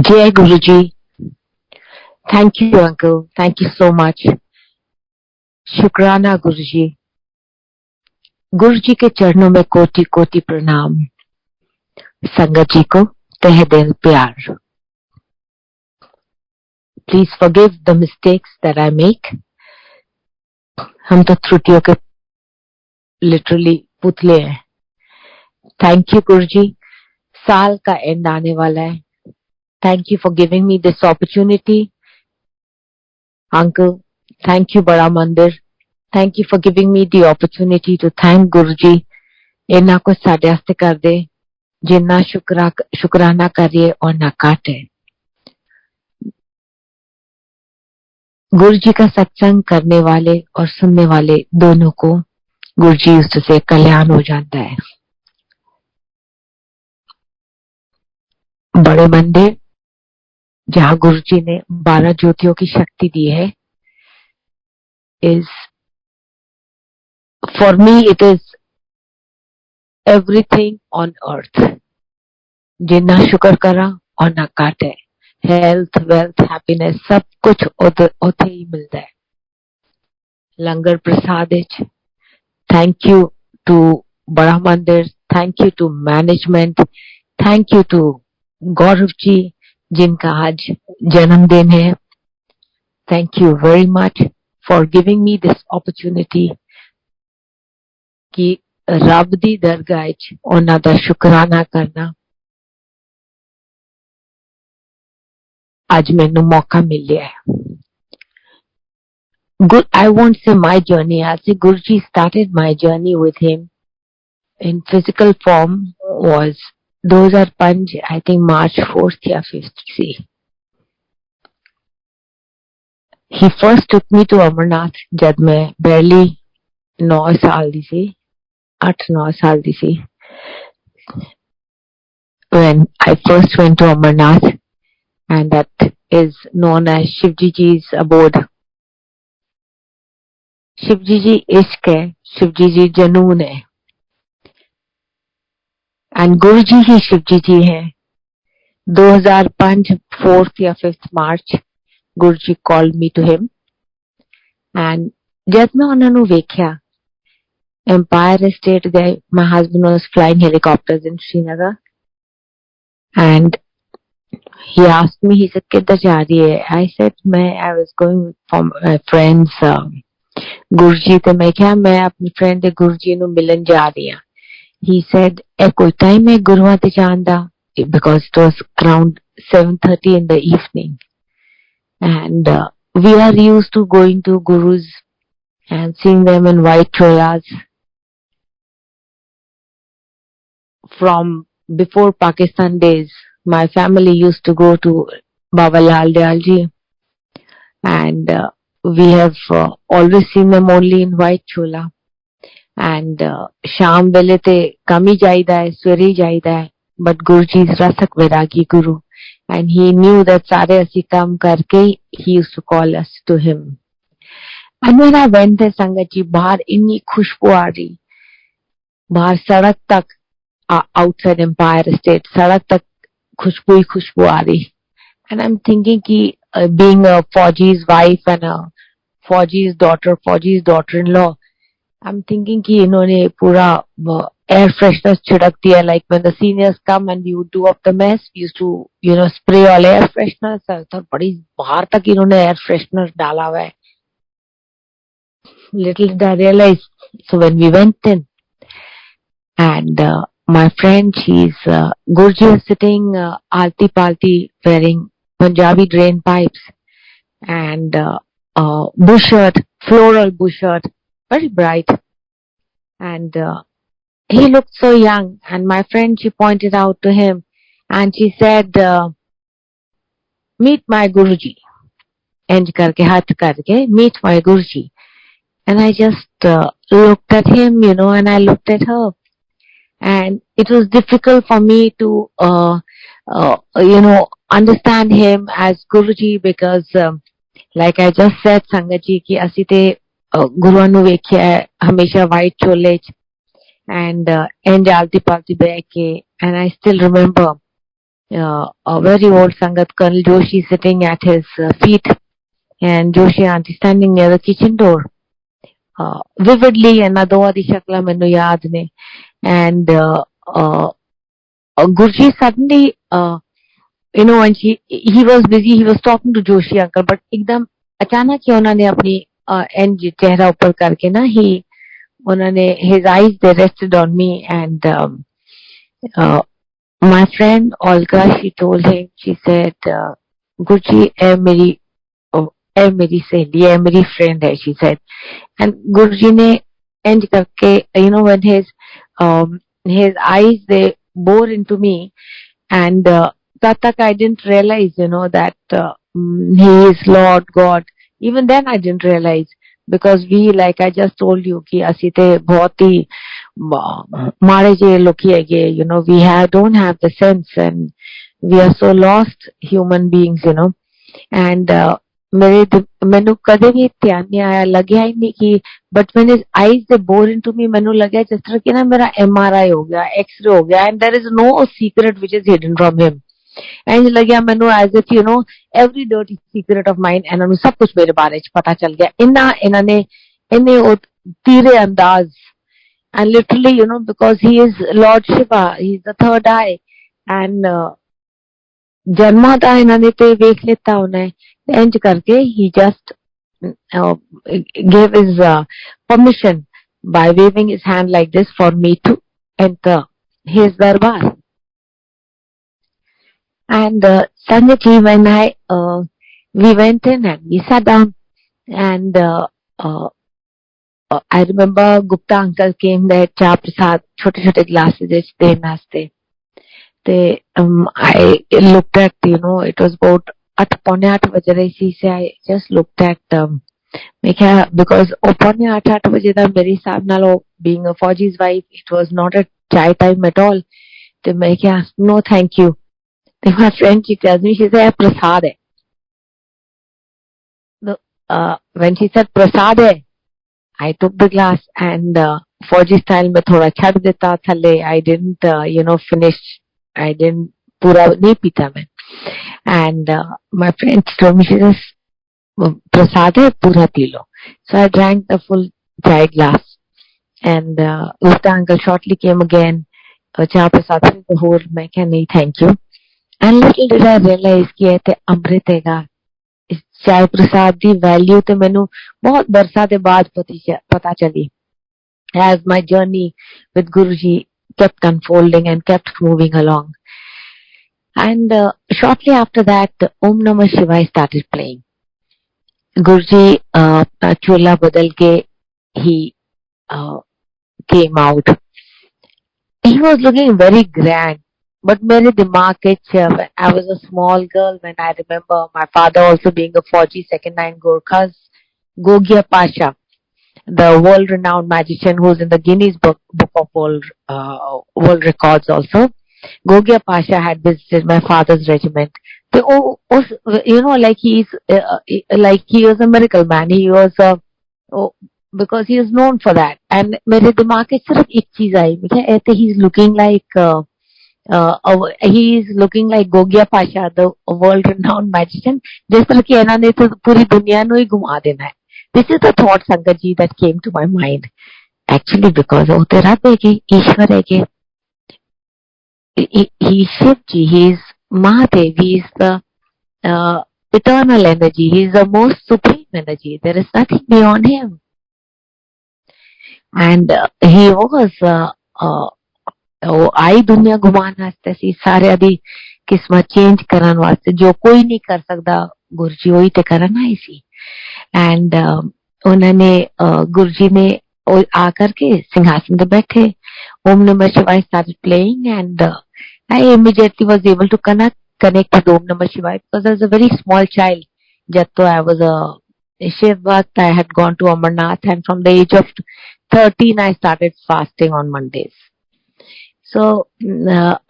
Jai Guruji. Thank you, Uncle. Thank you so much. Shukrana, Guruji. गुरुजी के चरणों में कोटि कोटि प्रणाम. संगत जी को तहे दिल प्यार. Please forgive the mistakes that I make. हम तो त्रुटियों के literally पुतले हैं. Thank you, गुरुजी. साल का एंड आने वाला है. Thank you for giving me this opportunity. Uncle, thank you, Bada Mandir. Thank you for giving me the opportunity to thank Guruji. इन्ना को साढ़े आस्ते कर दे, जिन्ना शुक्राना करिए और ना काटे. गुरुजी का सत्संग करने वाले और सुनने वाले दोनों को गुरुजी उससे कल्याण हो जाता है. बड़े मंदिर जहाँ गुरुजी ने 12 ज्योतियों की शक्ति दी है, is for me it is everything on earth. जिन्ना शुक्र करा और ना काटे. हेल्थ, वेल्थ, हैप्पीनेस सब कुछ उथे ही मिलता है. Langar prasad. Thank you to Bada Mandir. Thank you to management. Thank you to Gaurav ji जिनका आज जन्मदिन है. Thank you very much for giving me this opportunity कि रब दी दरगाह च उन्हां दा शुकराना करना आज मैनू मौका मिलिया है. I won't say my journey. I'll say Guruji started my journey with him in physical form was 2005, I think March 4th या 5th से. He first took me to Amarnath जब मैं barely 9 साल दी सी, 8-9 साल दी सी. When I first went to Amarnath, and that is known as Shivji Ji's abode. Shivji जी इश्क है, शिवजी जी जनून है, and गुरुजी ही शिवजी जी है. 2005 4th या 5th March Guruji called me to him, and जब मैं उन्हां नू वेख्या एम्पायर स्टेट गए. My husband was flying helicopters in Srinagar, and he asked me, he said किधर जा रही है. I said I was going for my friends गुरुजी. तो मैं क्या, मैं अपनी फ्रेंड गुरुजी नू मिलन जा रही हूँ. He said ए कोई टाइम है गुरुआं ते जान दा, because it was around 7:30 in the evening, and we are used to going to gurus and seeing them in white cholas from before Pakistan days. My family used to go to Baba Lal Dayal ji, and we have always seen them only in white chola. And शाम वेले ते कम ही जाइदा है, सवेरे ही जाइदा है. But Guruji is Rasak Vairagi Guru, and he knew that सारे असी काम करके he used to call us to him. And when I went there, संगत जी, बाहर इतनी खुशबू आ रही, बाहर सड़क तक outside Empire State सड़क तक खुशबू ही खुशबू आ रही. And I'm thinking कि being a Fauji's wife and a Fauji's daughter-in-law, I'm thinking कि इन्होंने पूरा air freshener छिड़क दिया. Like when the seniors come and we would do up the mess, we used to spray all air freshener. तो बड़ी बाहर तक इन्होंने air freshener डाला हुआ है. Little did I realize. So when we went in, and my friend, she's Guruji was sitting alti palti wearing Punjabi drain pipes and bush shirt, floral bush shirt, very bright, and he looked so young. And my friend, she pointed out to him and she said, meet my Guruji. Enj karke, hath karke, meet my Guruji. And I just looked at him, and I looked at her. And it was difficult for me to, understand him as Guruji because, like I just said, Sangat ji, ki asi te Guruan nu vekhya hai, hamesha white chole and enjalti palti beh ke. And I still remember a very old Sangat, Colonel Joshi, sitting at his feet, and Joshi auntie standing near the kitchen door. Vividly, and ਦੋ ਦੀ ਸ਼ਕਲਾਂ ਮੈਨੂੰ ਯਾਦ ਨੇ. And Guruji suddenly, when he was busy, he was talking to Joshi uncle, but एकदम अचानक ही उन्होंने अपनी and चेहरा ऊपर करके ना his eyes, they rested on me, and my friend Olga, she told him, she said, Guruji, ए मेरी सहेली है, मेरी friend है, she said. And Guruji ने end करके, when his eyes, they bore into me, and that I didn't realize, that he is Lord God. Even then I didn't realize, because we, like I just told you, कि ਅਸੀਂ ਤੇ ਬਹੁਤ ਹੀ ਮਾੜੇ ਜਿਹੇ ਲੋਕੀ ਹੈਗੇ, we don't have the sense, and we are so lost human beings, and ਮੈਨੂੰ ਕਦੇ ਵੀ ਧਿਆਨ ਨਹੀਂ ਆਇਆ, ਲੱਗਿਆ ਹੀ ਨਹੀਂ ਕਿ, but when his eyes, they bore into me, ਮੈਨੂੰ ਲੱਗਿਆ ਜਿਸ ਤਰ੍ਹਾਂ ਕਿ ਨਾ ਮੇਰਾ MRI ਹੋ ਗਿਆ, X-ray ਹੋ ਗਿਆ, and there is no secret which is hidden from him. ਇੰਝ ਲੱਗਿਆ ਮੈਨੂੰ as if every dirty secret of mine, ਇਹਨਾਂ ਨੂੰ ਸਭ ਕੁਝ ਮੇਰੇ ਬਾਰੇ ਚ ਪਤਾ ਚੱਲ ਗਿਆ, ਇਹਨੇ ਉਹ ਤੀਰੇ ਅੰਦਾਜ਼, and literally, because he is Lord Shiva, he is the third eye, and ਜਨਮਾਂ ਦਾ ਇਹਨਾਂ ਨੇ ਤੇ ਵੇਖ ਲਿੱਤਾ ਉਹਨੇ, ਇੰਝ ਕਰਕੇ he just gave his permission by waving his hand like this for me to enter his darbar. And Sanjay, when we went in and we sat down, and I remember Gupta uncle came there, cha prasad, छोटे glasses ਵਿੱਚ ਦੇਣ ਵਾਸਤੇ. I looked at, it was about 8:45 ਵਜੇ ਰਹੀ ਸੀ, so I just looked at ਮੈਂ ਕਿਹਾ, because 8:45 ਵਜੇ ਦਾ ਮੇਰੇ ਹਿਸਾਬ ਨਾਲ, being a Fauji's wife, it was not a chai time at all. ਤੇ ਮੈਂ ਕਿਹਾ, no thank you. Then my friend, she tells me, she said, prasad hai. When she said prasad hai, I took the glass, and Fauji style mein thoda chhad deta thalle. I didn't finish. I didn't pura nahi pita main. And my friend told me, she says, prasad hai, pura pee lo. So I drank the full chai glass, and Gupta uncle shortly came again. Cha prasad hai the whole. Main kya nahi, thank you. And little did I realize कि ये ते अमृत हैगा, इस चाय प्रसाद दी value ते मैनू बहुत बरसा दे बाद पता चली, as my journey with Guruji kept unfolding and kept moving along. And shortly after that, Om Namah Shivaya started playing. Guruji chola badal ke, he came out. He was looking very grand. But mere dimag vich, I was a small girl when I remember my father also being a Fauji, second 9 Gorkhas, Gogia Pasha, the world-renowned magician who's in the Guinness Book of World Records also. Gogia Pasha had visited my father's regiment. So, like he was a miracle man. He was because he is known for that. And mere dimag vich sirf ek cheez aayi, he's looking like he is looking like Gogia Pasha, the world-renowned magician. जिस तरह की इन्हों ने तो पूरी दुनिया को ही घुमा देना है. This is the thought, Sangat ji, that came to my mind. Actually, because वो तेरा बेटे ईश्वर है के, he is Shiv ji, he is Mahadev, he is the eternal energy, he is the most supreme energy. There is nothing beyond him. And he was वो आई दुनिया घुमान वास्ते सी, सारे दी किस्मत चेंज करन वास्ते, जो कोई नहीं कर सकता गुरुजी वही ते करना ही सी. एंड उन्होंने गुरुजी ने आकर के सिंहासन पे बैठे, ओम नमः शिवाय started playing, and I immediately was able to connect with Om Namah Shivaya, because I was a very small child. जब तो I was a Shiv Bhakt, I had gone to Amarnath, and from the age of 13 I started fasting on Mondays. So,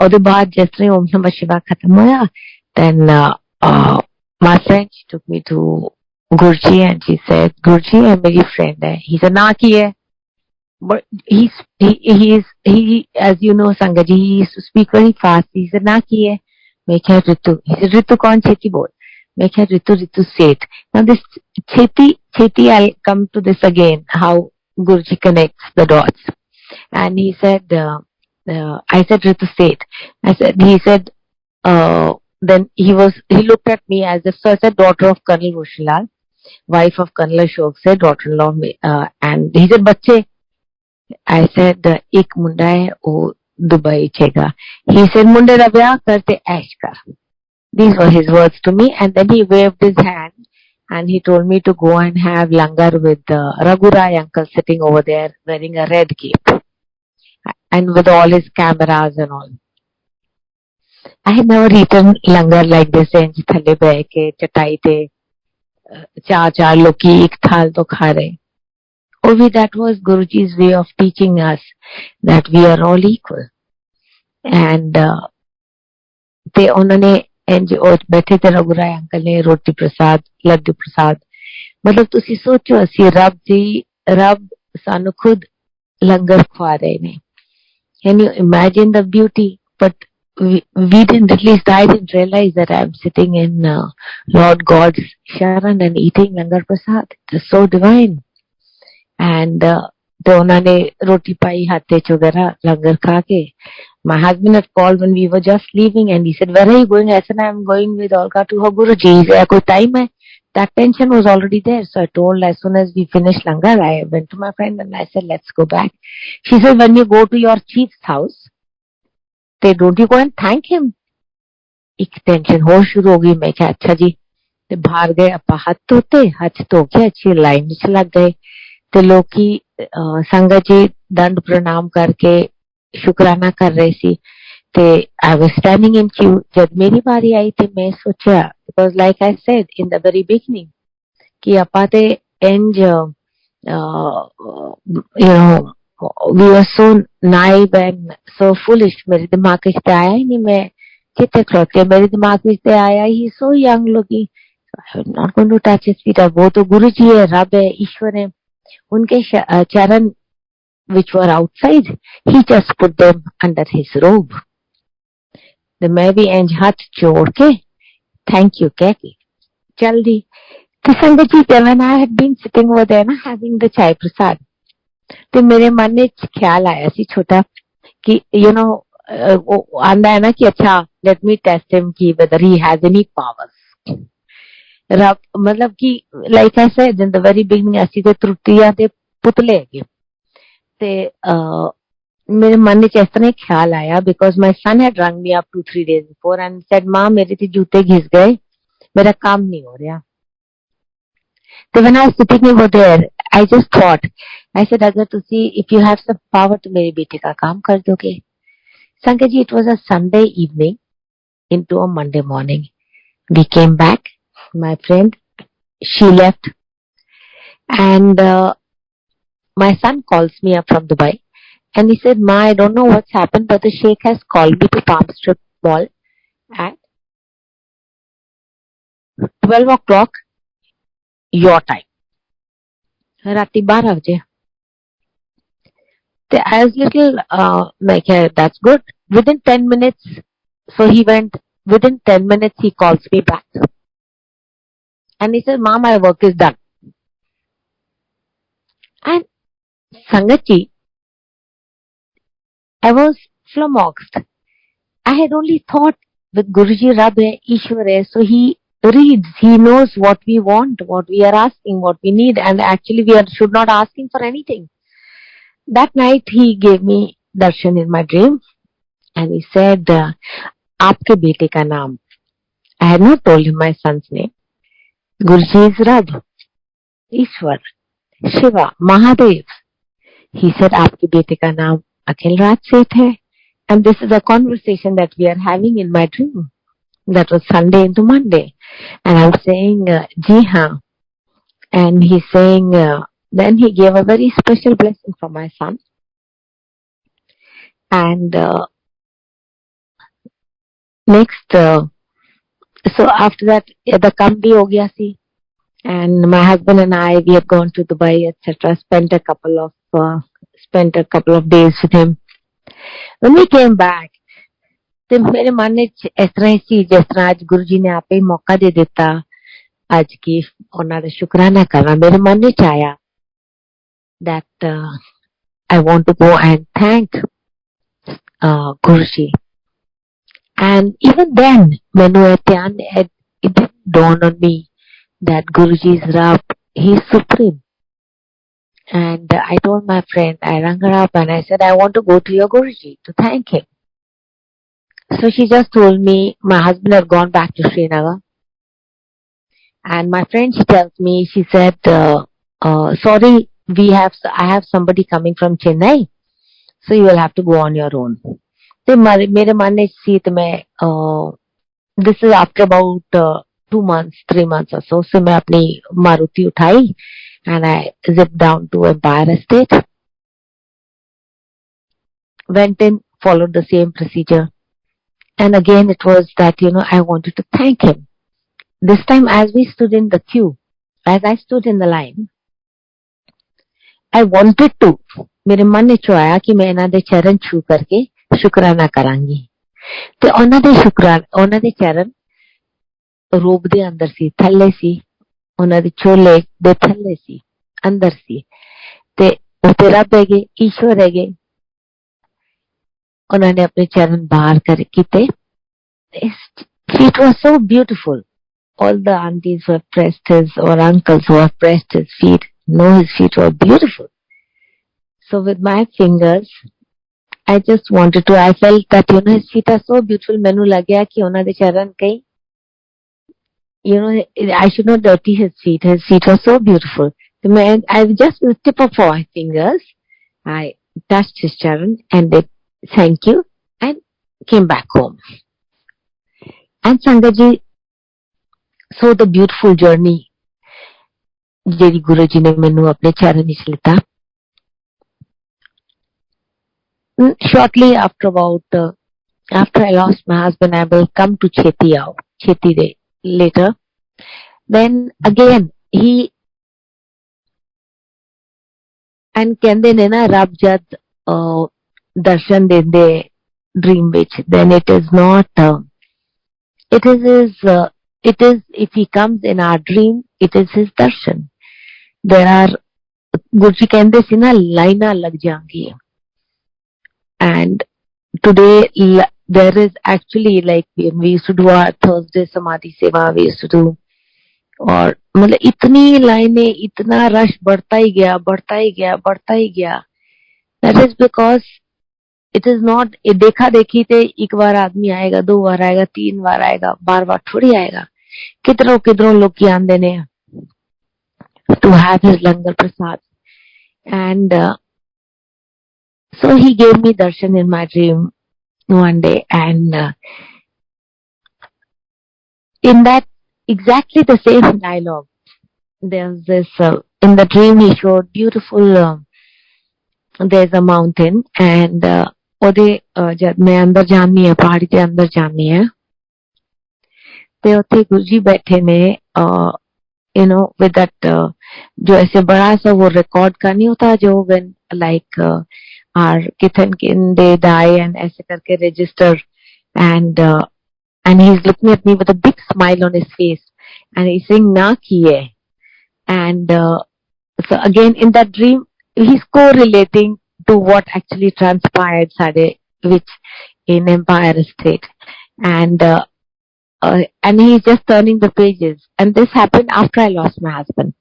ਉਹਦੇ ਬਾਅਦ ਜਿਸ ਤਰ੍ਹਾਂ Om Namah Shivaya खत्म होया, then my friend, she took me to Guruji, and she said, Guruji, ये मेरी friend है. He said, ना की है, but he is, as you know, Sangat ji, he used to speak very fast. He said, ना की है, मैं क्या Ritu? He said, Ritu कौन छेती बोल? मैं क्या Ritu Seth. Now this छेती, I'll come to this again, how Guruji connects the dots. And he said, I said Ritu Seth. He said, then he looked at me as if, so I said, daughter of Colonel Roshanlal, wife of Colonel Ashok, said daughter-in-law, and he said, बच्चे. I said, एक मुंडा है वो Dubai छेगा. He said, मुंडे दा ब्याह करते ऐश कर. These were his words to me, and then he waved his hand and he told me to go and have langar with Raghurai uncle sitting over there wearing a red cape and with all his cameras and all. I had never eaten langar like this. इंज थले बैठ के चटाई पे चार लोग की एक थाल तो खा रहे. Only that was Guruji's way of teaching us that we are all equal. And they उन्होंने इंज और बैठे थे रघुराय अंकल ने रोटी प्रसाद लड्डू प्रसाद. मतलब तुसी सोचो ਅਸੀਂ ਰੱਬ ਸਾਨੂੰ ਖੁਦ ਲੰਗਰ ਖਵਾ ਰਹੇ ਨੇ. Can you imagine the beauty? But we didn't, at least I didn't realize that I'm sitting in Lord God's Sharan and eating langar prasad. It's so divine. And तो उन्होंने रोटी पाई हाथे च वगैरह लंगर खा के. My husband had called when we were just leaving and he said, where are you going? I said, I'm going with Olga to her Guruji. He said, कोई time है? That tension was already there. So I told, as soon as we finished langar, I went to my friend and I said, let's go back. She said, when you go to your chief's house, they don't you go and thank him? एक tension हो शुरू हो गई. मैं क्या अच्छा जी. ते बाहर गए अपा हाथ धो के अच्छी लाइन च लग गए. ते लोग की संगत जी दंड प्रणाम करके शुक्राना कर रहे सी. ते I was standing in queue. जब मेरी बारी आई थी मैं सोचा, because like I said in the very beginning कि अपा ते इंज you know we were so naive and so foolish. मेरे दिमाग में तो आया ही नहीं. मैं कितने खड़ोते मेरे दिमाग में तो आया ही so young looking. I am not going to touch his feet. वो तो गुरुजी है, रब है, ईश्वर है. उनके चरण which were outside, he just put them under his robe. तो मैं भी इंज हाथ जोड़ के थैंक यू कह के चल दी. तो संगत जी, when I had been sitting over there ना having the chai prasad, तो मेरे मन में ख्याल आया सी छोटा कि you know आंदा है ना कि अच्छा let me test him कि whether he has any powers. रब मतलब कि like I said in the very beginning ਅਸੀਂ ਤੇ त्रुटियां ਦੇ पुतले ਹੈਗੇ. ते मेरे मन में इस तरह ख्याल आया because my son had rung me up 2-3 days before and said, माँ मेरे तो जूते घिस गए, मेरा काम नहीं हो रहा. तो when I was sitting over there, I just thought, I said, अगर तुसी if you have some power तो मेरे बेटे का काम कर दोगे. संगत जी, it was a Sunday evening into a Monday morning. We came back. My friend, she left, and my son calls me up from Dubai and he said, Ma, I don't know what's happened, but the Sheikh has called me to Palm Strip Mall at 12 o'clock your time. Rati 12 बजे. So I was little like, that's good. Within 10 minutes, so he went, within 10 minutes he calls me back. And he said, Ma, my work is done. And Sangati, I was flummoxed. I had only thought with Guruji Rabbe Ishware, so he reads, he knows what we want, what we are asking, what we need, and actually we should not asking for anything. That night he gave me darshan in my dream and he said, Aapke bete ka naam. I had not told him my son's name. Guruji is Rab, Ishwar, Shiva, Mahadev. He said, Aapke bete ka naam Akhil Raj Seth hai. And this is a conversation that we are having in my dream. That was Sunday into Monday. And I'm saying, Ji haan. And he's saying, then he gave a very special blessing for my son. And next, so after that, the kam bhi ho gaya si. And my husband and I, we had gone to Dubai, etc. Spent a couple of days with him. When we came back, ਤੇ ਮੇਰੇ ਮਨ ਵਿੱਚ ਇਸ ਤਰ੍ਹਾਂ ਹੀ ਸੀ ਜਿਸ ਤਰ੍ਹਾਂ ਅੱਜ ਗੁਰੂ ਜੀ ਨੇ ਆਪੇ ਹੀ ਮੌਕਾ ਦੇ ਦਿੱਤਾ ਅੱਜ ਕੀ ਉਹਨਾਂ ਦਾ ਸ਼ੁਕਰਾਨਾ ਕਰਨਾ ਮੇਰੇ ਮਨ ਵਿੱਚ ਆਇਆ that I want to go and thank Guruji. And even then, ਮੈਨੂੰ ਇਹ ਧਿਆਨ it didn't dawn on me that Guruji is Rab, he is supreme. And I told my friend, I rang her up and I said, I want to go to your Guruji to thank him. So she just told me, my husband had gone back to Srinagar. And my friend, she tells me, she said, sorry, I have somebody coming from Chennai, so you will have to go on your own. So mere man ne see this is after about 2 months, 3 months or so. So main apni Maruti uthai and I zipped down to Empire Estate. Went in, followed the same procedure. And again it was that, I wanted to thank him. This time as we stood in the queue, as I stood in the line, I wanted to, ਮੇਰੇ ਮਨ ਵਿੱਚ ਆਇਆ ਕਿ ਮੈਂ ਇਹਨਾਂ ਦੇ ਚਰਨ ਛੂ ਕਰਕੇ ਸ਼ੁਕਰਾਨਾ ਕਰਾਂਗੀ ਤੇ ਉਹਨਾਂ ਦੇ ਚਰਨ ਰੂਪ ਦੇ ਅੰਦਰ ਸੀ ਥੱਲੇ ਸੀ ਉਹਨਾਂ ਦੇ ਛੋਲੇ ਦੇ ਥੱਲੇ ਸੀ ਅੰਦਰ ਸੀ ਤੇ ਉੱਤੇ ਰੱਬ ਹੈਗੇ ਈਸ਼ਵਰ ਹੈਗੇ ਉਹਨਾਂ ਨੇ ਆਪਣੇ ਚਰਨ ਬਾਹਰ ਕਰ ਕੀਤੇ it was so beautiful. All the aunties who have pressed his or uncles who have pressed his feet know his feet were beautiful. So with my fingers, I just wanted to, I felt that, his feet are so beautiful. Mainu lagya ki ਉਹਨਾਂ ਦੇ ਚਰਨ ਕਈ, I should not dirty his feet. His feet were so beautiful. So I just with the tip of my fingers, I touched his charan and did thank you and came back home. And Sangaji, so the beautiful journey ਜਿਹੜੀ ਗੁਰੂ ਜੀ ਨੇ ਮੈਨੂੰ ਆਪਣੇ ਚਰਨ ਵਿੱਚ ਲਿੱਤਾ. Shortly after I lost my husband, I will come to Cheti Day later. Then again and ਕਹਿੰਦੇ ਨੇ ਨਾ ਰੱਬ ਜਦ ਦਰਸ਼ਨ ਦਿੰਦੇ dream ਵਿੱਚ, then it is if he comes in our dream, it is his darshan. There are, Guruji ਕਹਿੰਦੇ ਸੀ ਨਾ ਲਾਈਨਾਂ ਲੱਗ ਜਾਂਗੀਆਂ. And today there is actually, like we used to do our Thursday Samadhi Seva, we used to do, और मतलब इतनी लाइनें, इतना rush बढ़ता ही गया. That is because it is not देखा देखी थे एक बार आदमी आएगा, 2 बार आएगा, 3 बार आएगा, बार थोड़ी आएगा. कितनों लोग की आंदे ने to have his langar prasad. And so he gave me darshan in my dream one day, and in that exactly the same dialogue, there's this in the dream he showed beautiful, there's a mountain, and ਉਹਦੇ ਜਦ ਮੈਂ ਅੰਦਰ ਜਾਣੀ ਹੈ ਪਹਾੜੀ ਦੇ ਅੰਦਰ ਜਾਣੀ ਹੈ ਤੇ ਉੱਥੇ ਗੁਰੂ ਜੀ ਬੈਠੇ ਨੇ with that जो ऐसे बड़ा सा वो रिकॉर्ड का नहीं होता जो when like our kitchen they die and ऐसे करके register, and he's looking at me with a big smile on his face and he's saying na kiye. And so again in that dream he's correlating to what actually transpired which in Empire State, and he's just turning the pages, and this happened after I lost my husband,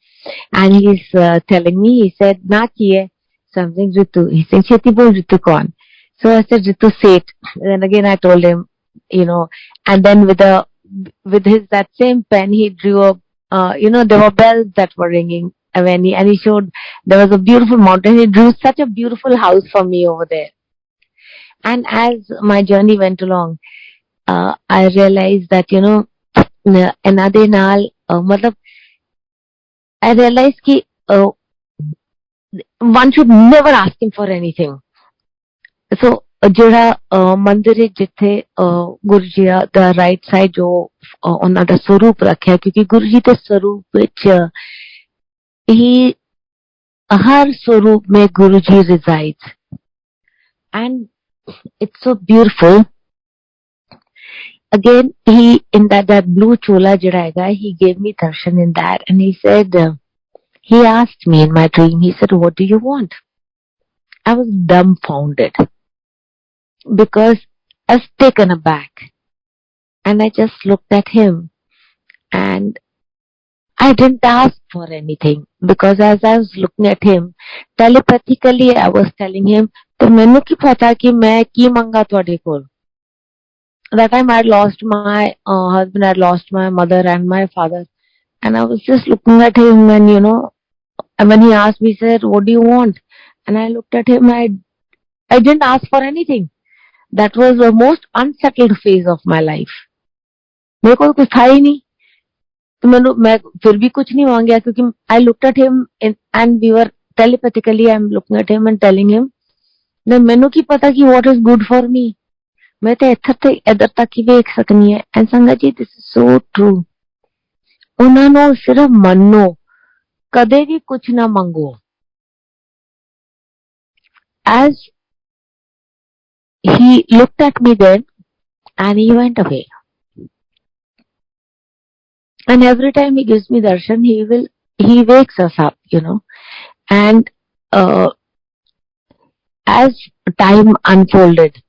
and he's telling me, he said na kiye something Ritu, he said Cheti bol Ritu kaun. So I said Ritu Seth. Then again I told him, and then with his that same pen he drew up, there were bells that were ringing and he showed there was a beautiful mountain. He drew such a beautiful house for me over there. And as my journey went along, I realized that, another naal, I realized ki one should never ask him for anything. So, ਜਿਹੜਾ ਮੰਦਿਰ ਜਿੱਥੇ ਗੁਰੂ ਜੀ ਦਾ right side ਜੋ ਉਹਨਾਂ ਦਾ ਸਰੂਪ ਰੱਖਿਆ, ਕਿਉਂਕਿ ਗੁਰੂ ਜੀ ਦੇ ਸਰੂਪ ਵਿੱਚ ਹੀ ਹਰ ਸਰੂਪ में गुरु जी resides, and it's so beautiful again he in that blue chola jada hai, he gave me darshan in that, and he said he asked me in my dream, he said, what do you want? I was dumbfounded because I was taken aback, and I just looked at him, and I didn't ask for anything because as I was looking at him, telepathically I was telling him, तो मैंने की पता कि मैं की मंगा ਤੁਹਾਡੇ ਕੋਲ. That time I had lost my husband, I had lost my mother and my father, and I was just looking at him, and and when he asked me, he said, what do you want? And I looked at him, I didn't ask for anything. That was the most unsettled phase of my life. मेरे को कुछ था ही नहीं, तो मैं फिर भी कुछ नहीं मांगा क्योंकि I looked at him and we were telepathically I'm looking at him and telling him that ਮੈਨੂੰ ਕੀ ਪਤਾ कि what is good for me. मैं तो इधर तक ही वेख सकनी है. And संगत जी, this is so true. ਉਹਨਾਂ ਨੂੰ ਸਿਰਫ ਮੰਨੋ, ਕਦੇ ਵੀ ਕੁਝ ਨਾ ਮੰਗੋ. As he looked at me then and he went away. And every time he gives me darshan, he wakes us up, And as time unfolded,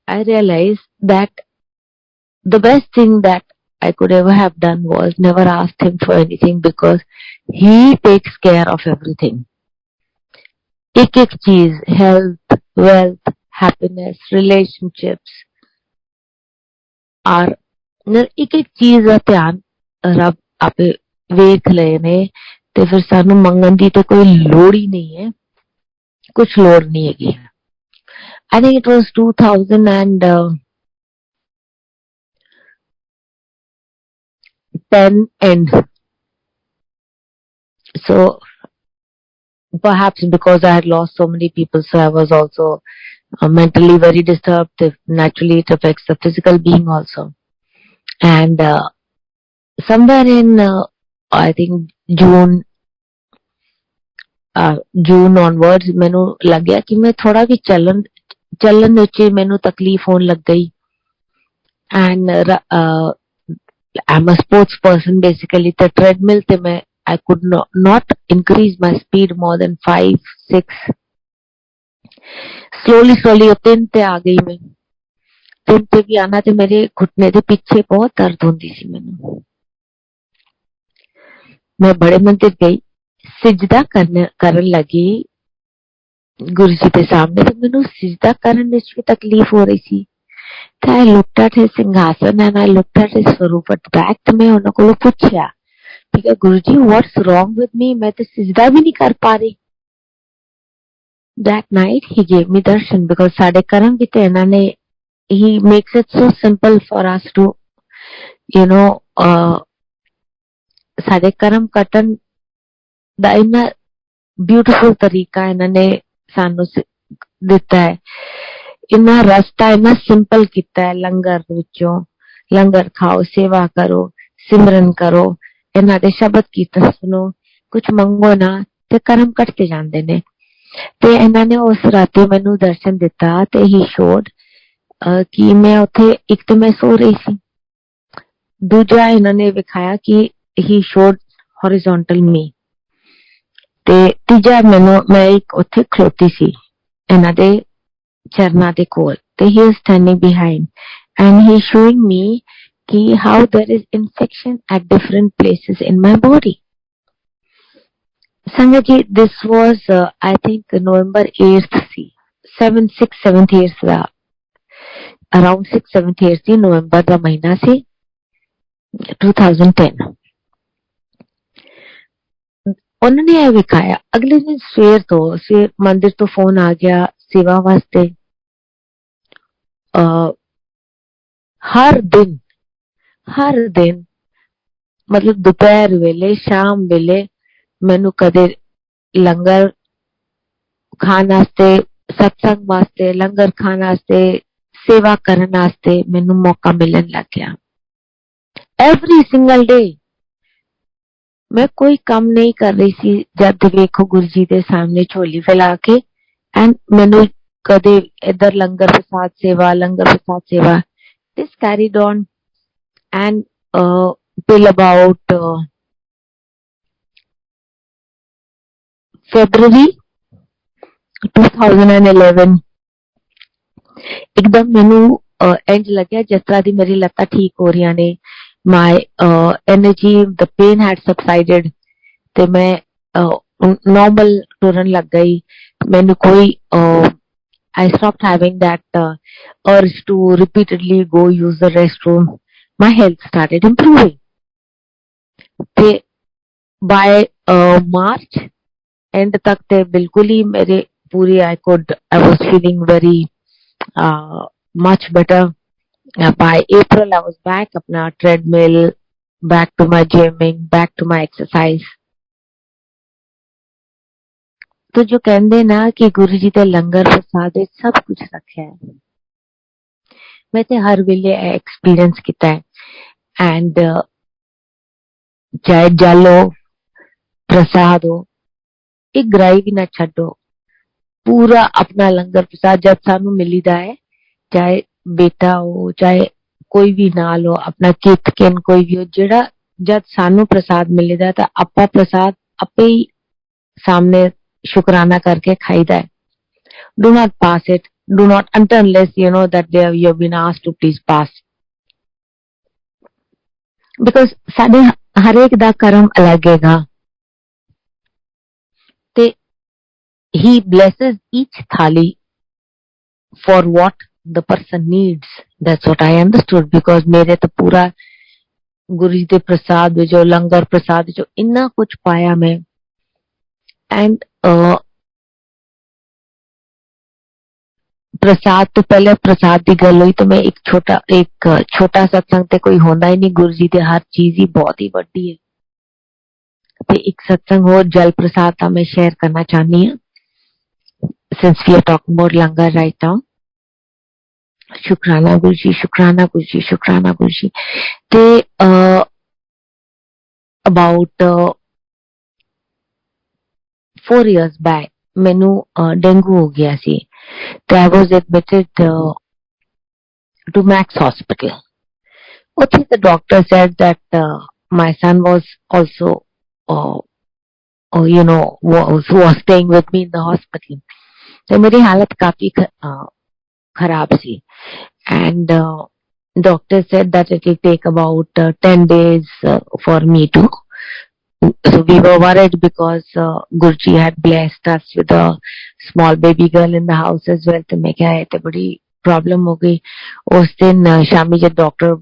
I realized that the best thing that I could ever have done was never asked him for anything because he takes care of everything. एक एक चीज, health, wealth, happiness, relationships, और एक एक चीज ਦਾ ਧਿਆਨ ਰੱਬ ਆਪੇ ਵੇਖ ਲਏ ਨੇ ਤੇ ਫਿਰ ਸਾਨੂੰ ਮੰਗਣ ਦੀ ਤੇ ਕੋਈ ਲੋੜ ਹੀ ਨਹੀਂ ਹੈ, ਕੁਝ ਲੋੜ ਨਹੀਂ ਹੈਗੀ. I think it was 2010 end. So perhaps because I had lost so many people, so I was also mentally very disturbed. Naturally, it affects the physical being also. And somewhere in I think June onwards, मैनू लग गया कि मैं थोड़ा भी चलन विच मैनू तकलीफ होने लग गई. And I'm a sports person basically. The treadmill te I could not increase my speed more than 5, 6. Slowly 3 ਤੇ आ गई मैं. 3 ਤੇ भी आना ते मेरे घुटने दे पीछे बहुत दर्द होंदी सी मैनू. मैं बड़े मंदिर गई, सिजदा करन लगी गुरु जी के सामने, तो मैनू सिजदा करन विच भी तकलीफ हो रही सी. I looked at his सिंहासन and I looked at his स्वरूप at back. तो मैं उन्होंने को पूछा, ठीक है गुरुजी, what's wrong with me? मैं तो सिजदा भी नहीं कर पा रही. That night he gave me darshan because साडे कर्म भी ते इन्होंने, he makes it so simple for us to, साडे कर्म कटन दा इन्ना ब्यूटीफुल तरीका इन्होंने सानू दिता है. इन्ना रास्ता इन्ना सिंपल किता है. लंगर विचों लंगर खाओ, सेवा करो, सिमरन करो, इन्हां दे शब्द कीर्तन सुनो, कुछ मंगो ना ते कर्म कटते जांदे ने. ते इन्हां ने उस राती मैनू दर्शन दिता ते ही शोड कि मैं उत्थे एक तो मैं सो रही सी, दूजा इन्हां ने विखाया कि ही शोड हॉरिजॉन्टल मी, ते तीजा मैं एक उत्थे खलोती सी इन्हां दे चरना दे कोल. ते he is standing behind and he is showing me ki how there is infection at different places in my body. Sangat ji, this was I think November 8th see 6th 7th 8th da around 6th 7th 8th November da mahina se 2010. उन्होंने यह दिखाया. अगले दिन सवेर मंदिर तो phone आ गया सेवा वास्ते. हर दिन मतलब दोपहर वेले, शाम वेले मैनू कदे लंगर खान वास्ते, सत्संग वास्ते, लंगर खान वास्ते, सेवा करन वास्ते मैनू मौका मिलन लग गया. एवरी सिंगल डे मैं कोई काम नहीं कर रही सी जब देखो गुरु जी के सामने झोली फैला के, एंड मैनू कदे इधर लंगर प्रसाद सेवा. This carried on, and till about February 2011 एकदम मैनू इंज लग्या जिस तरह दी मेरी लत्तां ठीक हो रही ने. My energy, the pain had subsided ते मैं नॉर्मल टुरन लग गई. मैनू कोई I stopped having that urge to repeatedly go use the restroom. My health started improving. ते by March end तक ते बिल्कुल ही मेरे पूरी I was feeling very much better. By April I was back अपना treadmill, back to my gymming, back to my exercise. तो जो कहते ना कि गुरु जी दे लंगर प्रसाद सब कुछ रखा है, मैं ते हर वेले एक्सपीरियंस किया है. एंड चाहे जल हो, प्रसाद हो, एक ग्राई भी ना छो, पूरा अपना लंगर प्रसाद जब सानू मिलीदा है, चाहे बेटा हो चाहे कोई भी नाल हो, अपना चित किन कोई भी हो, जेड़ा जब सानू प्रसाद मिलीदा है तो आपा प्रसाद आपे ही सामने शुक्राना करके खाईदा है. Do not pass it. Do not unless you know that you have been asked to please pass. Because साडे हर एक दा कर्म अलग हैगा. ते he blesses each thali for what the person needs. That's what I understood. Because मेरे तो पूरा गुरु जी दे प्रसाद जो लंगर प्रसाद जो इन्ना कुछ पाया मैं. एंड प्रसाद तो पहले प्रसाद की गल हुई तो मैं एक छोटा सत्संग ते कोई होंदा ही नहीं. गुरु जी दे हर चीज ही बहुत ही बड़ी है. ते एक सत्संग और जल प्रसाद का मैं शेयर करना चाहनी हूँ. Since we are talking about langar right now. शुक्राना गुरु जी, शुक्राना गुरु जी, शुक्राना गुरु जी. ते about 4 years back मैनू डेंगू हो गया सी. तो I was admitted to Max Hospital. Okay, the doctor said that my son was also was staying with me in the hospital. तो मेरी हालत काफी खराब सी. And doctor said that it will take about 10 days for me to. So we were worried because Guruji had blessed us with a small baby girl in the house as well. तो मैं क्या है तो बड़ी problem हो गई. उस दिन शामी जब डॉक्टर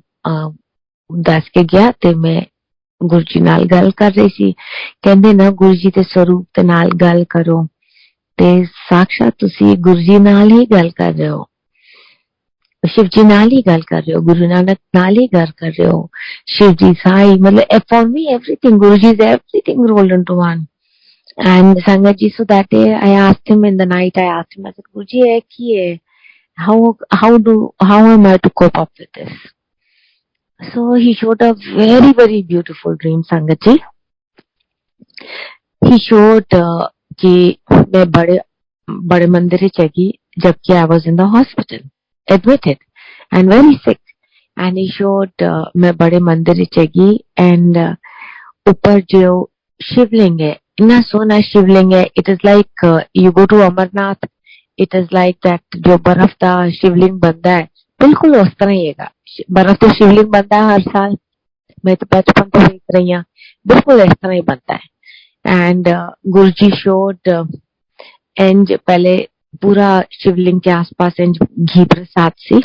दस के गया तो मैं गुरुजी नाल गल कर रही सी. कहंदे ना गुरुजी दे स्वरूप दे नाल गल करो. ते साक्षात तुसी गुरुजी नाल ही गल कर रहे हो, शिव जी नाल ही गल कर रहे हो, गुरु नानक नाल ही गल कर रहे हो, शिव जी साई, मतलब for me everything Guruji is everything rolled into one. And Sangat ji, so that day I asked him in the night, I said, Guruji, hai ki hai? How am I to cope up with this? So he showed a very, very beautiful dream, Sangat ji. He showed कि मैं बड़े मंदिर चगी जबकि I was in the hospital, admitted and very sick. And he showed मैं बड़े मंदिर चगी and ऊपर जो शिवलिंग है, इतना सोना शिवलिंग है. It is like you go to Amarnath, it is like that जो बर्फ का शिवलिंग बनता है बिल्कुल उस तरह ही है. बर्फ तो शिवलिंग बनता है हर साल, मैं तो बचपन तो देख रही हूँ, बिल्कुल इस तरह ही बनता है. एंड गुरुजी शोड इंज पहले पूरा शिवलिंग के आसपास इंज घी प्रसाद सी.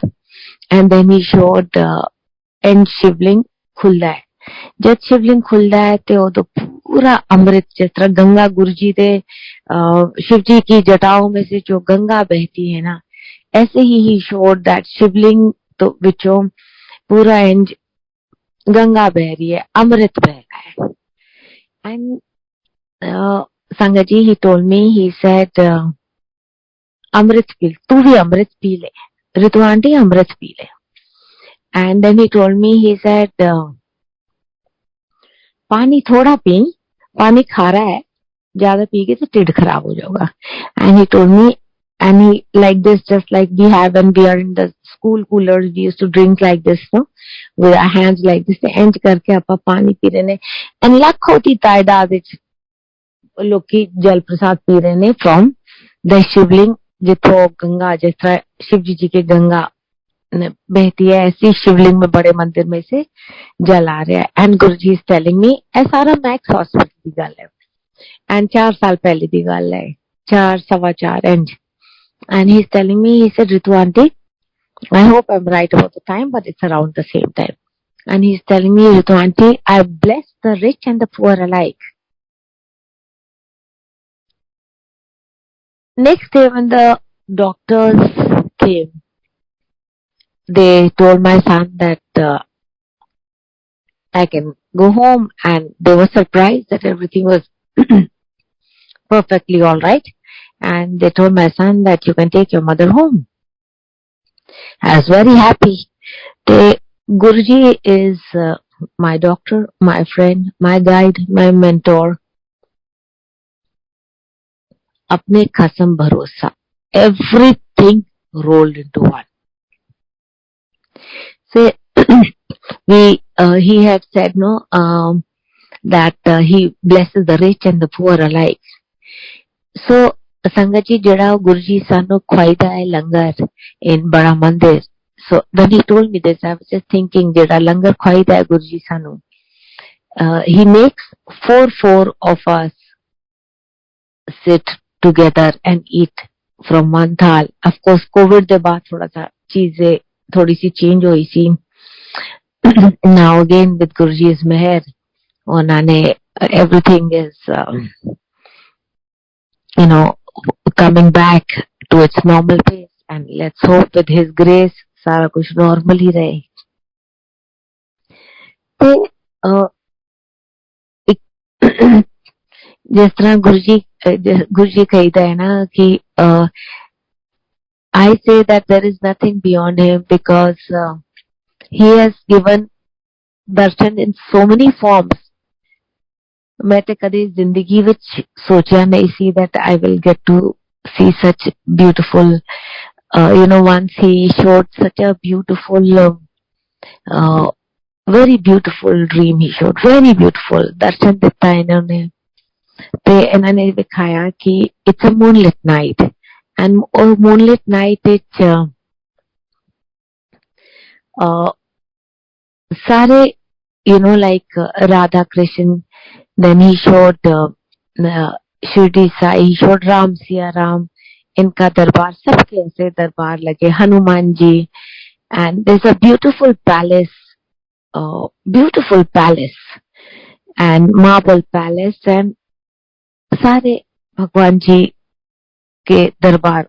एंड देन ही शोड इंज शिवलिंग खुलता है. जब शिवलिंग खुलता है तो वो पूरा अमृत, जिस तरह गंगा गुरुजी दे शिव जी की जटाओं में से जो गंगा बहती है ना, ऐसे ही शोड दैट शिवलिंग तो विचों पूरा इंज गंगा बह रही है, अमृत बह रहा है. And Sangat ji, he told me, he said, Amrit pil, tu bhi Amrit pee le. Ritu aunty, Amrit pee le. And then he told me, he said, पानी थोड़ा पी, पानी खारा है, ज्यादा पीगे तो टिड खराब हो जाएगा. And he told me, and he like this, just like we have when we are in the school coolers, we used to drink like this, no, with our hands like this, ਇੰਜ ਕਰਕੇ ਆਪਾਂ ਪਾਣੀ ਪੀ ਰਹੇ ਨੇ, and ਲੱਖੋਂ ਦੀ ਤਾਇਦਾਦ ਵਿੱਚ ਲੋਕੀ ਜਲ ਪ੍ਰਸਾਦ ਪੀ ਰਹੇ ਨੇ from the शिवलिंग, जिथों गंगा, जिस तरह शिव जी की गंगा बहती है, ऐसी शिवलिंग में बड़े मंदिर में से जल आ रहा है. And Guruji is telling me, ए सारा मैक्स हॉस्पिटल की गल है, एंड 4 साल पहले की गल है, 4 सवा 4, and he is telling me, he said, Ritu aunty, I hope I'm right about the time, but it's around the same time. And he is telling me, Ritu aunty, I bless the rich and the poor alike. Next day when the doctors came, they told my son that I can go home, and they were surprised that everything was perfectly all right. And they told my son that you can take your mother home. I was very happy. Guruji is my doctor, my friend, my guide, my mentor. Apne khasam bharosa. Everything rolled into one. So he had said that he blesses the rich and the poor alike. So Sangat ji, jada Guruji sanu khwaida hai langar in Bada Mandir. So when he told me this, I was just thinking, jada langar khwaida hai Guruji sanu, he makes 4 of us sit together and eat from one thal. Of course, COVID de baad thoda sa cheeze thodi si change hui si. Now again with Guruji's meher, everything is coming back to its normal pace, and let's hope with his grace सारा कुछ normal ही रहे. तो जिस तरह गुरुजी कहता है ना कि I say that there is nothing beyond him, because he has given darshan in so many forms. मैं तो कभी जिंदगी विच सोचा नहीं सी that I will get to see such beautiful, once he showed such a beautiful, very beautiful dream he showed, very beautiful. darshan दिता इन्होंने, ते इन्होंने दिखाया कि it's a moonlit night, and moonlit night it's सारे like Radha Krishna. Then he showed Shirdi Sai, he showed Ram Siya Ram, इनका दरबार, सबके ऐसे दरबार लगे, Hanuman ji, and there's a beautiful palace and marble palace, and सारे भगवान जी के दरबार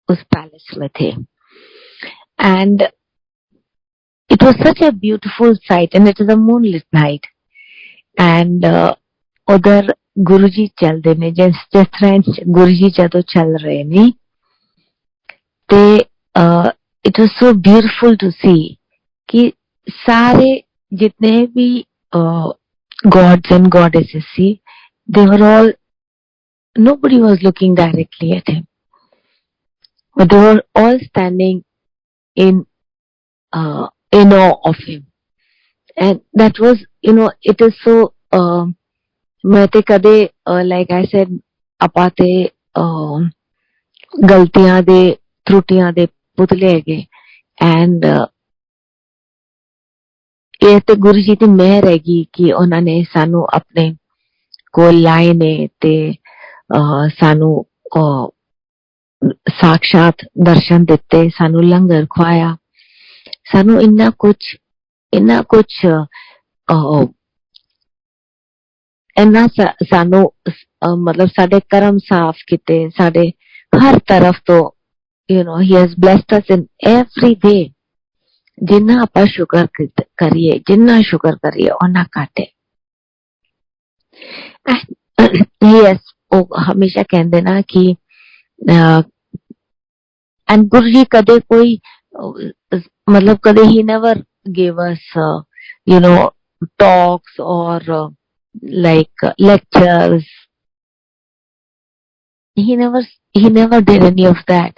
उस पैलेस में थे. And it was such a beautiful sight, and it was a moonlit night. And उधर गुरुजी चल रहे ने, जिस तरह गुरुजी जदों चल रहे ने, ते it was so beautiful to see कि सारे जितने भी gods and goddesses, see, they were all, nobody was looking directly at him, but they were all standing in awe of him. And that was, it is so, मैं ते कदे like I said, आपाते गलतियां दे त्रुटियां दे पुतले हैगे, and ये ते गुरु जी दी मेहर हैगी कि उन्होंने सानू अपने कोल लाए ने, ते सानू साक्षात दर्शन दिते, सानू लंगर खुआया, सानू इन्ना कुछ इन्ना सानू मतलब साडे कर्म साफ किते, साडे हर तरफ तो he has blessed us in every way. जिन्ना आपा शुक्र करिए, जिन्ना शुक्र करिए उन्ना घट है. Yes, वो हमेशा कहंदे ना कि and गुरुजी कदे कोई मतलब कदे he never gave us talks or like lectures. He never He never did any of that.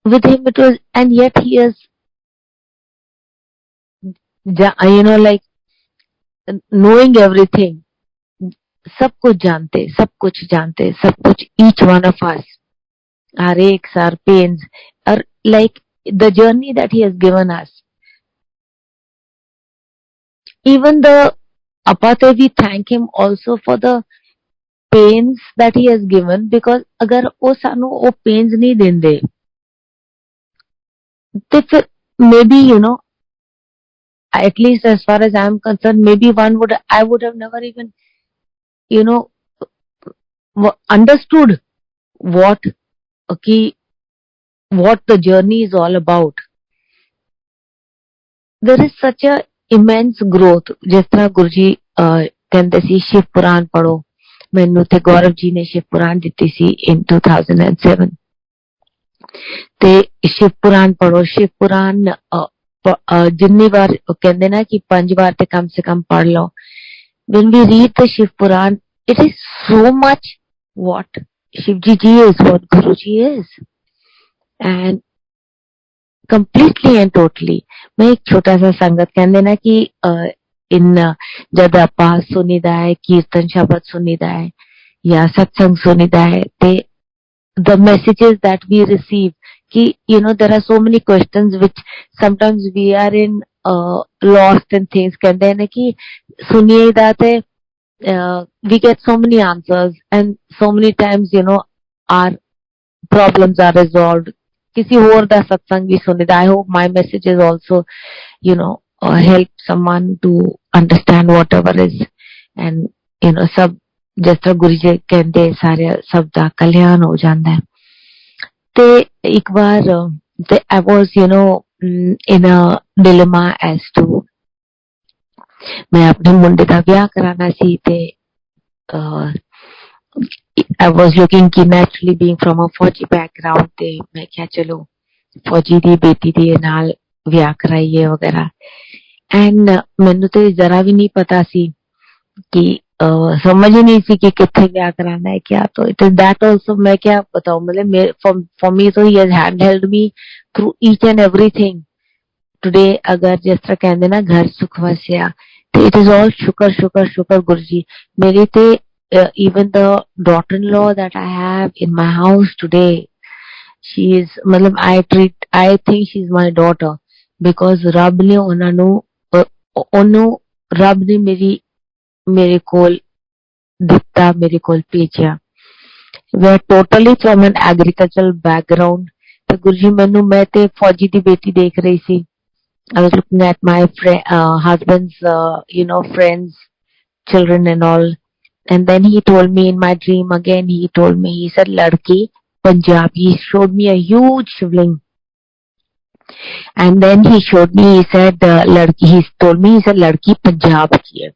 With him it was, and yet he is, like knowing everything. सब कुछ जानते, सब कुछ जानते, सब कुछ. Each one of us, our aches, our pains, or like the journey that he has given us. Even the Apate, we thank him also for the pains that he has given, because अगर वो सानू वो pains नहीं देंदे, तो फिर maybe, at least as far as I am concerned, maybe I would have never even, understood what the journey is all about. There is such a immense growth. जिस तरह गुरुजी कहते सी शिव पुराण पढ़ो, मैनू ते गौरव जी ने शिव पुराण दिती सी in 2007. ते शिव पुराण पढ़ो, शिव पुराण जिन्नी बार कहते ना कि 5 बार ते कम से कम पढ़ लो. When we read the Shiv Puran, it is so much what Shivji ji is, what Guruji is, and completely and totally. मैं एक छोटा सा संगत कहते ना कि इन जब आपा सुनीदा है, कीर्तन शब्द सुनीदा है या सत्संग सुनीदा है, ते the messages that we receive, कि there are so many questions which sometimes we are in lost in things. कहते हैं ना कि सुनिए दाते, we get so many answers, and so many times our problems are resolved. किसी और दा सत्संग भी सुनिदा. I hope my message is also help someone to understand whatever is, and सब जिस तरह गुरु जी कहते सारे सब दा कल्याण हो जाता है. ते एक बार I was in a dilemma as to मैं अपने मुंडे दा ब्याह कराना सी. ते I was looking कि naturally being from a फौजी background, ते मैं क्या चलो फौजी दी बेटी दी नाल ब्याह कराइए वगैरह. एंड मैनू तो जरा भी नहीं पता सी कि समझ ही नहीं सी कि कितने ब्याह कराना है क्या. तो इट इज दैट ऑल्सो. मैं क्या बताऊं, मतलब फॉर मी तो he has handled me through each and everything. Today अगर जिस तरह कहते ना घर सुख वसिया, तो इट इज ऑल शुक्र शुक्र शुक्र गुरुजी. मेरी ते even the daughter-in-law that I have in my house today, she is, मतलब I think she's my daughter, because रब ने उन्होंने रब ने मेरे कोल दिता, मेरे कोल भेजा. We are totally from an agricultural background. तो गुरुजी मैनू, मैं ते फौजी दी बेटी देख रही सी. I was looking at my husband's friends, children and all. And then he told me in my dream again, he said, Ladki, Punjab. He showed me a huge shivling. And then he showed me, he said, Ladki, he told me, he said, Ladki Punjab ki hai.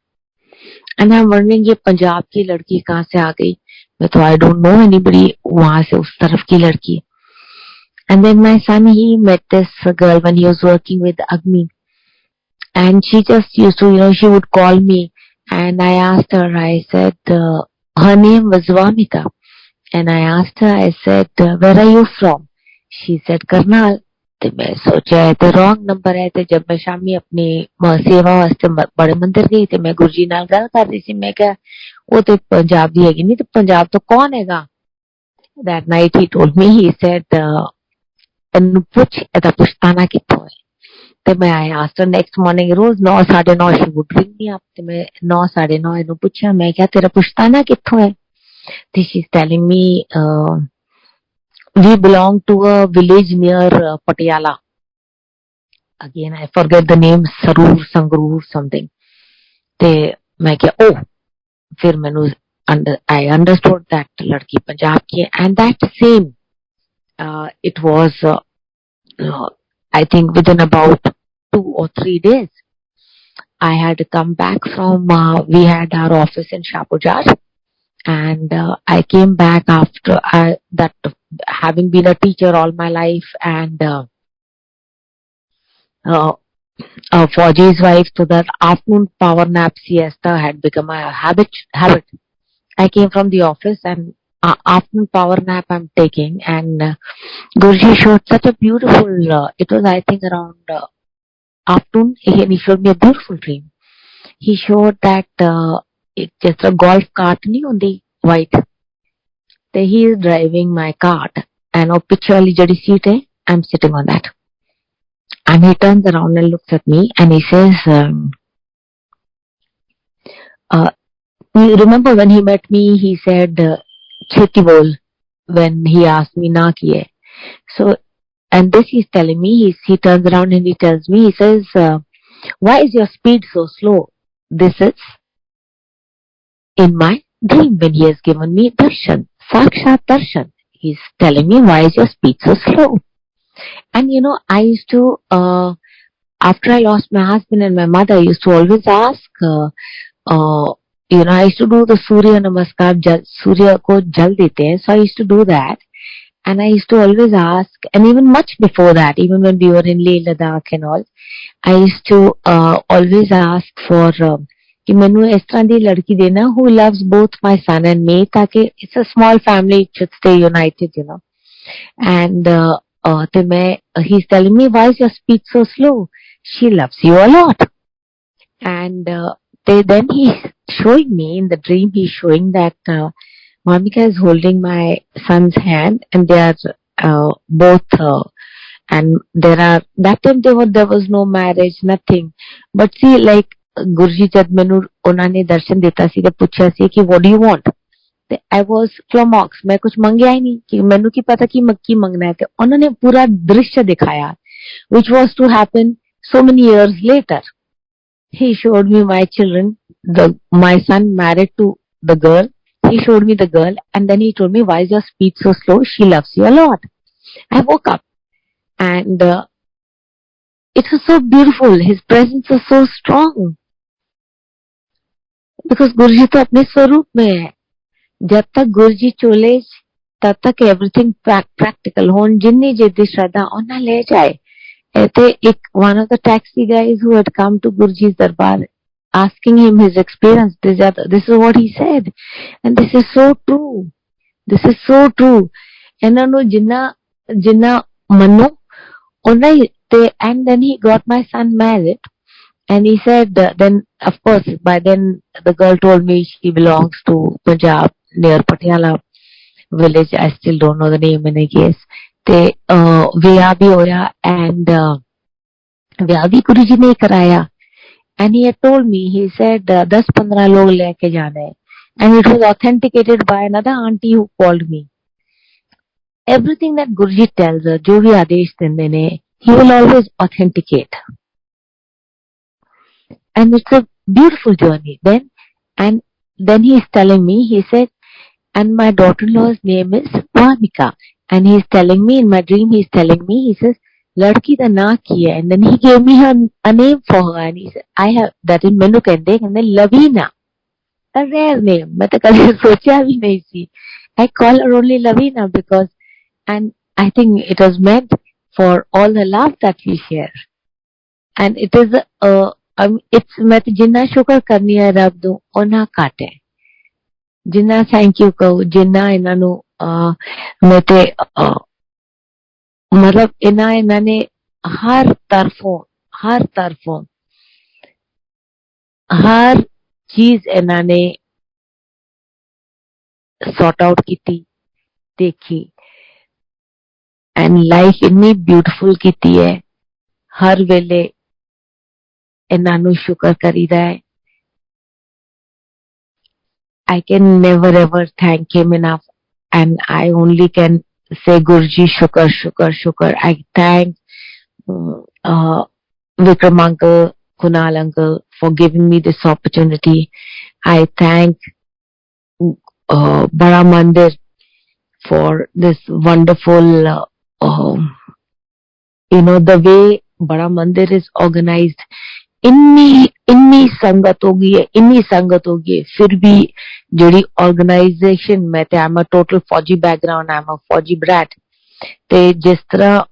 And I'm wondering, ये पंजाब की लड़की कहाँ से आ गई? मैं तो I don't know anybody वहाँ से उस तरफ की लड़की. And then my son, he met this girl when he was working with Agni. And she just used to, she would call me. And I asked her, I said, her name was Vamika. And I asked her, I said, where are you from? She said, Karnal. तो मैं सोचा है तो wrong number है. तो जब मैं शामी अपनी सेवा वास्ते बड़े मंदिर गई, तो मैं गुरुजी नाल गल कर रही थी. मैं क्या वो तो पंजाब दी हैगी नहीं, तो पंजाब तो कौन हैगा? That night he told me, he said, Tannu पूछ एदा पुछताना कित्थों है. तो मैं I asked her next morning, रोज 9 साढ़े 9 she would ring me up. तो मैं 9 साढ़े 9 इन्हों पूछा, मैं क्या तेरा पुछताना कित्थों है? तो she's telling me, we belong to a village near Patiala. Again I forget the name, Sarur, Sangrur, something. तो मैं क्या फिर मैंने I understood that लड़की पंजाब की है. And that same, it was I think within about 2 or 3 days, I had come back from, we had our office in SHABADS, and I came back after that, having been a teacher all my life, and a Fauji's wife, so that afternoon power nap siesta had become a habit. I came from the office and afternoon power nap I'm taking, and Guruji showed such a beautiful. It was, I think, around afternoon, and he showed me a beautiful dream. He showed that it's just a golf cart on the white. He is driving my cart, and a picture वाली जड़ी seat है, I'm sitting on that. And he turns around and looks at me, and he says, you remember when he met me, he said, "Cheti bol," when he asked me na kiye. So, and this he's telling me, he turns around and he tells me, he says, "Why is your speed so slow?" This is in my dream when he has given me darshan, sakshat darshan. He's telling me, "Why is your speed so slow?" And I used to, after I lost my husband and my mother, I used to always ask, I used to do the Surya Namaskar, Surya ko jal dete hain. So I used to do that. And I used to always ask, and even much before that, even when we were in Leh Ladakh and all, I used to always ask for कि मैनू इस तरह दी लड़की देना who loves both my son and me, ताकि it's a small family, it should stay united, And तो मैं, he's telling me, "Why is your speech so slow? She loves you a lot." And then he's showing me in the dream, he's showing that Mamika is holding my son's hand, and they are both, and that time there was no marriage, nothing. But see, like Guruji jad mainu ਉਹਨਾਂ ਨੇ ਦਰਸ਼ਨ ਦਿੱਤਾ ਸੀ ਤੇ ਪੁੱਛਿਆ ਸੀ ਕਿ what do you want? ਤੇ I was flummoxed, मैं कुछ ਮੰਗਿਆ ਹੀ ਨਹੀਂ ਕਿ ਮੈਨੂੰ ਕੀ ਪਤਾ ਕਿ ਕੀ ਮੰਗਣਾ ਹੈ ਤੇ ਉਹਨਾਂ ਨੇ ਪੂਰਾ ਦ੍ਰਿਸ਼ ਦਿਖਾਇਆ, which was to happen so many years later. He showed me my children, my son married to the girl. He showed me the girl, and then he told me, "Why is your speech so slow? She loves you a lot." I woke up, and it was so beautiful. His presence was so strong. Because Guruji तो अपने स्वरूप में है. जब तक गुरुजी चोले तब तक everything practical हो. जिन्नी जिद्दी श्रद्धा उन्हें ले जाए. One of the taxi guys who had come to Guruji's Darbar, asking him his experience, this is what he said, and this is so true. This is so true. ਇਹਨਾਂ ਨੂੰ ਜਿੰਨਾ ਮੰਨੋ ਉਹਨਾਂ ਹੀ ਤੇ. And then he got my son married, and he said, then of course by then the girl told me she belongs to Punjab near Patiala village. I still don't know the name, and I guess ते विवाह भी होया, and विवाह भी गुरुजी ने कराया. And he had told me, he said 10-15 लोग लेके जाने हैं, and it was authenticated by another aunty who called me. Everything that Guruji tells her, जो भी आदेश देंदे ने, he will always authenticate. And it's a beautiful journey. Then he is telling me, he said, and my daughter-in-law's name is Vamika. And he's telling me, in my dream, he's telling me, he says, "Ladki da na ki hai." And then he gave me a name for her, and he said, "I have that in menu kende," and then Lavina, a rare name. मैं तो कभी सोचा भी नहीं थी. I call her only Lavina because, and I think it was meant for all the love that we share. And it is it's मैं तो जिन्ना शुक्र करनी है रब दू ओना घट है. जिन्ना थैंक यू कहूँ, जिन्ना इन्हां नू मैं ते मतलब इन्हां ने हर तरफों हर चीज इन्हां ने सॉर्ट आउट की देखी, एंड लाइफ इतनी ब्यूटीफुल की है. हर वेले इन्हां नू शुक्र करीदा है. I can never ever thank him enough, and I only can say Guruji Shukar, Shukar, Shukar. I thank Vikram uncle, Kunal uncle for giving me this opportunity. I thank Bada Mandir for this wonderful, the way Bada Mandir is organized. इन्नी संगत होगी है फिर भी JD organisation में ते I am a total फौजी background, I am a फौजी ब्रैट ते जिस तरह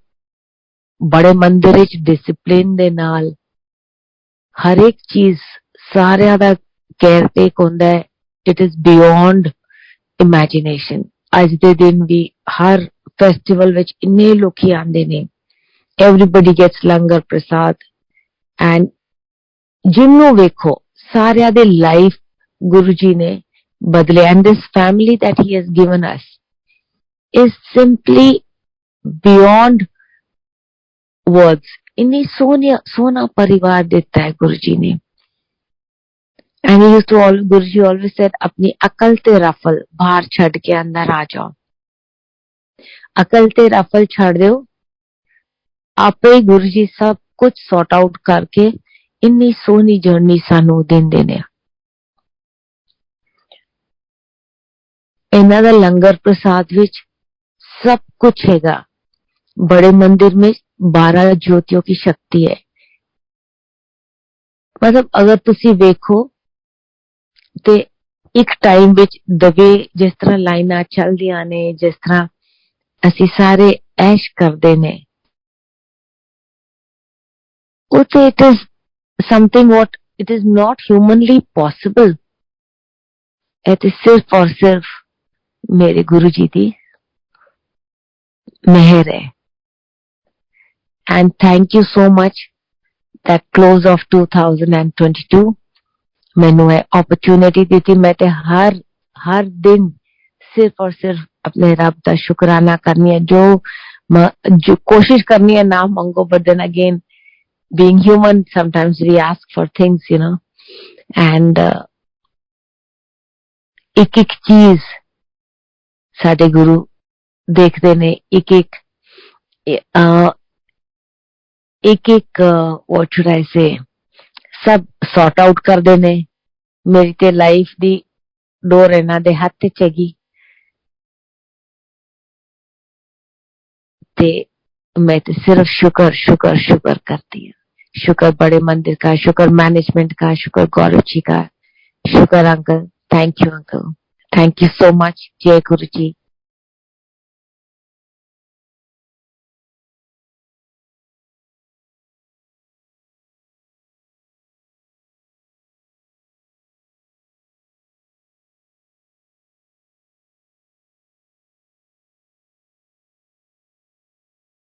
बड़े मंदिर विच डिसिप्लिन दे नाल हर एक चीज सारियां दा केयर टेक होंदा है. It is beyond imagination. ਅੱਜ ਦੇ ਦਿਨ ਵੀ ਹਰ ਫੈਸਟੀਵਲ ਵਿੱਚ ਇੰਨੇ ਲੋਕੀ ਆਉਂਦੇ ਨੇ, everybody gets langar Prasad, and ਜਿਹਨੂੰ ਵੇਖੋ ਸਾਰਿਆਂ ਦੇ ਲਾਈਫ ਗੁਰੂ ਜੀ ਨੇ ਬਦਲੇ, and this family that he has given us is simply beyond words. ਇੰਨੀ ਸੋਹਣਾ ਪਰਿਵਾਰ ਦਿੱਤਾ ਹੈ ਗੁਰੂ ਜੀ ਨੇ। And he used to Guruji always said, अपनी अकल ते रफल बाहर छड़ के अंदर आ जाओ। अकल ते रफल छड़ दो, आपे गुरुजी सब कुछ सॉर्ट आउट करके इन्नी सोहनी जर्नी सानू देंदे ने। इन्हां दा लंगर प्रसाद विच सब कुछ हैगा। बड़े मंदिर में 12 ज्योतियों की शक्ति है। मतलब अगर तुसी वेखो ਤੇ ਇੱਕ ਟਾਈਮ ਵਿੱਚ ਦਵੇ ਜਿਸ ਤਰ੍ਹਾਂ ਲਾਈਨਾਂ ਚੱਲਦੀਆਂ ਨੇ, ਜਿਸ ਤਰ੍ਹਾਂ ਅਸੀਂ ਸਾਰੇ ਐਸ਼ ਕਰਦੇ ਨੇ, ਉਹ ਤੇ it is something what it is not humanly possible. ਇਹ ਤੇ ਸਿਰਫ ਔਰ ਸਿਰਫ ਮੇਰੇ ਗੁਰੂ ਜੀ ਦੀ ਮਿਹਰ ਹੈ। And thank you so much that close of 2022 ਮੈਨੂੰ ਇਹ opportunity ਦਿੱਤੀ। ਮੈਂ ਤੇ ਹਰ ਦਿਨ ਸਿਰਫ ਔਰ ਸਿਰਫ ਆਪਣੇ ਰੱਬ ਦਾ ਸ਼ੁਕਰਾਨਾ ਕਰਨੀ ਹੈ, ਜੋ ਕੋਸ਼ਿਸ਼ ਕਰਨੀ ਹੈ ਨਾ ਮੰਗੋ, but then again being human sometimes we ask for things, you know, and ਇੱਕ ਚੀਜ਼ ਸਾਡੇ ਗੁਰੂ ਦੇਖਦੇ ਨੇ, ਇੱਕ what should I say, ਸਭ ਸੌਟ ਆਊਟ ਕਰਦੇ ਨੇ। ਮੇਰੀ ਤੇ ਲਾਈਫ ਦੀ ਡੋਰ ਇਹਨਾਂ ਦੇ ਹੱਥ ਚ ਹੈਗੀ, ਤੇ मैं तो सिर्फ शुक्र शुक्र शुक्र करती हूँ। शुक्र बड़े मंदिर का, शुक्र मैनेजमेंट का, शुक्र गौरव जी का, शुक्र uncle, thank you uncle, thank you so much. जय गुरु जी,